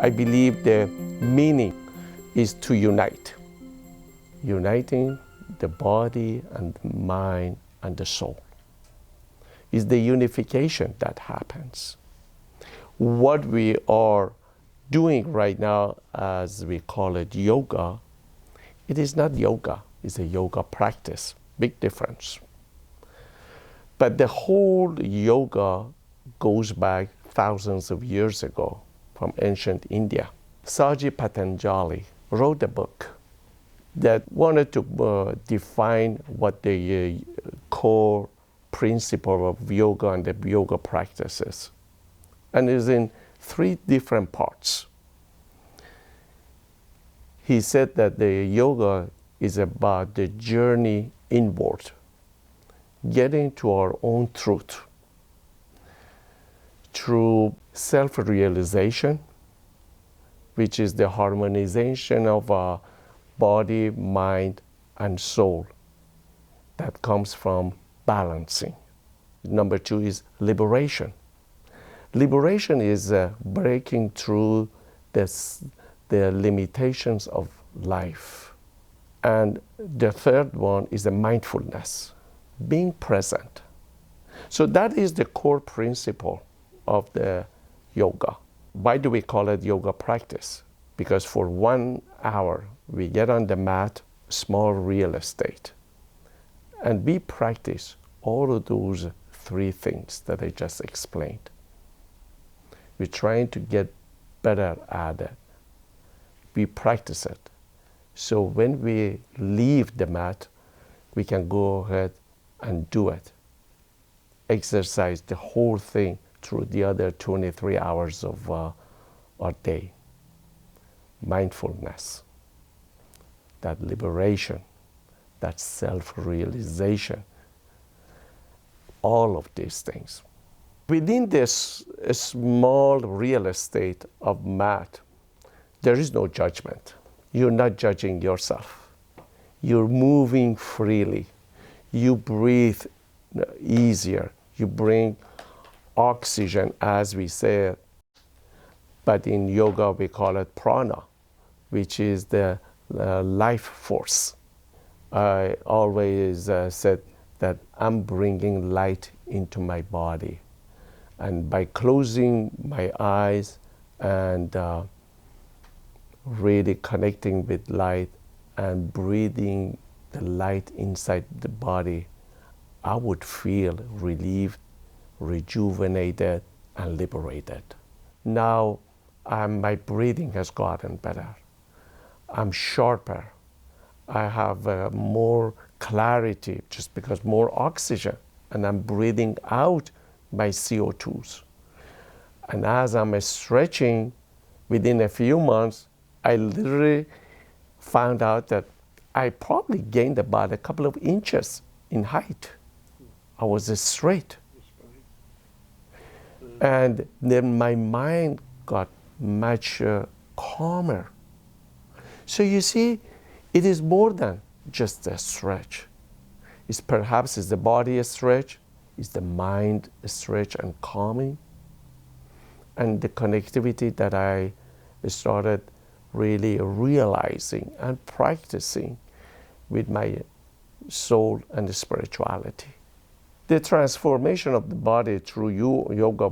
I believe the meaning is to unite. Uniting the body and the mind and the soul. It's the unification that happens. What we are doing right now, as we call it yoga, it is not yoga, it's a yoga practice. Big difference. But the whole yoga goes back thousands of years ago from ancient India. Saji Patanjali wrote a book that wanted to define what the core principle of yoga and the yoga practices. And it's in 3 different parts. He said that the yoga is about the journey inward, getting to our own truth through self-realization, which is the harmonization of our body, mind, and soul that comes from balancing. Number 2 is liberation. Liberation is breaking through the limitations of life. And the 3rd one is the mindfulness, being present. So that is the core principle of the yoga. Why do we call it yoga practice? Because for 1 hour, we get on the mat, small real estate, and we practice all of those 3 things that I just explained. We're trying to get better at it. We practice it. So when we leave the mat, we can go ahead and do it. Exercise the whole thing through the other 23 hours of our day. Mindfulness, that liberation, that self-realization, all of these things. Within this small real estate of mat, there is no judgment. You're not judging yourself. You're moving freely. You breathe easier. You bring oxygen, as we say, but in yoga we call it prana, which is the life force. I always said that I'm bringing light into my body. And by closing my eyes and really connecting with light and breathing the light inside the body, I would feel relieved, rejuvenated, and liberated. Now, my breathing has gotten better. I'm sharper. I have more clarity just because more oxygen, and I'm breathing out my CO2s. And as I'm stretching, within a few months, I literally found out that I probably gained about a couple of inches in height. I was straight. And then my mind got much calmer. So you see, it is more than just a stretch. Perhaps it's the body a stretch, it's the mind a stretch and calming. And the connectivity that I started really realizing and practicing with my soul and spirituality. The transformation of the body through yoga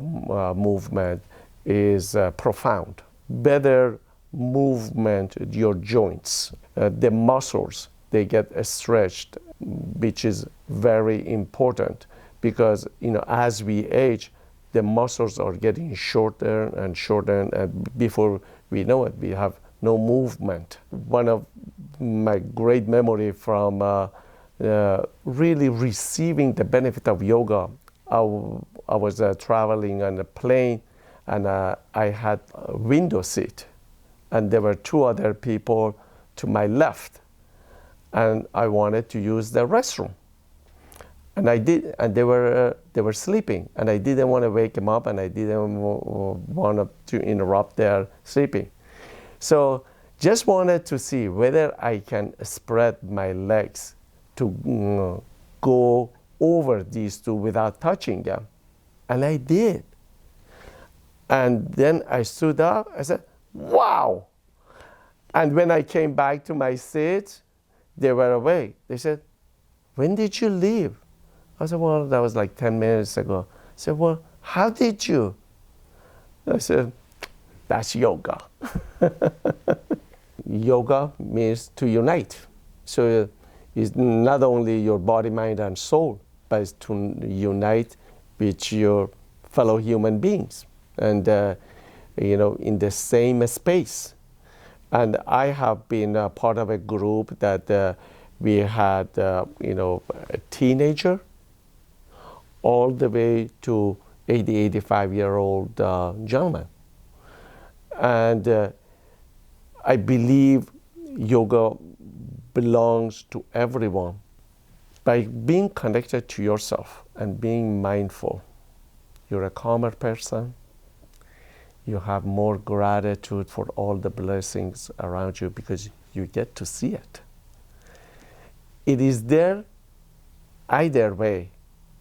movement is profound. Better movement, your joints, the muscles, they get stretched, which is very important because, as we age, the muscles are getting shorter and shorter, and before we know it, we have no movement. One of my great memory from really receiving the benefit of yoga, I was traveling on a plane, and I had a window seat, and there were 2 other people to my left, and I wanted to use the restroom. And I did, and they were sleeping, and I didn't want to wake them up, and I didn't want to interrupt their sleeping. So just wanted to see whether I can spread my legs to go over these 2 without touching them. And I did. And then I stood up, I said, wow. And when I came back to my seat, they were away. They said, when did you leave? I said, well, that was like 10 minutes ago. I said, well, how did you? I said, that's yoga. Yoga means to unite. So it's not only your body, mind, and soul, but it's to unite with your fellow human beings and, in the same space. And I have been a part of a group that we had, a teenager all the way to 85-year-old gentleman. And I believe yoga belongs to everyone. By being connected to yourself and being mindful, you're a calmer person. You have more gratitude for all the blessings around you because you get to see it. It is there either way,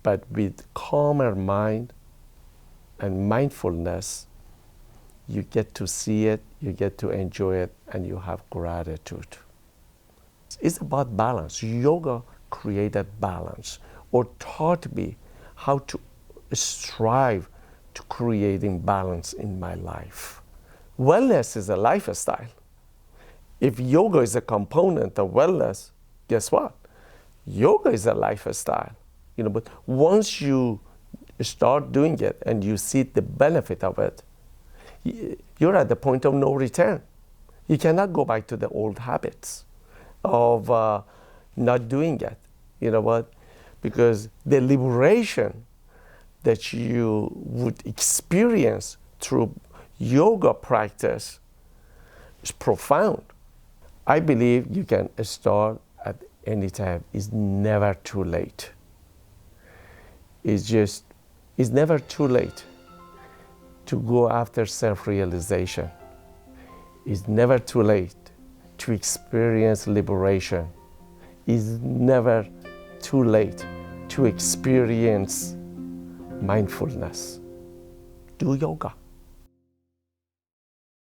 but with calmer mind and mindfulness, you get to see it, you get to enjoy it, and you have gratitude. It's about balance. Yoga created balance or taught me how to strive to creating balance in my life. Wellness is a lifestyle. If yoga is a component of wellness, guess what? Yoga is a lifestyle. But once you start doing it and you see the benefit of it, you're at the point of no return. You cannot go back to the old habits of not doing it. You know what? Because the liberation that you would experience through yoga practice is profound. I believe you can start at any time. It's never too late. It's never too late to go after self-realization. It's never too late to experience liberation. It's never too late to experience mindfulness. Do yoga.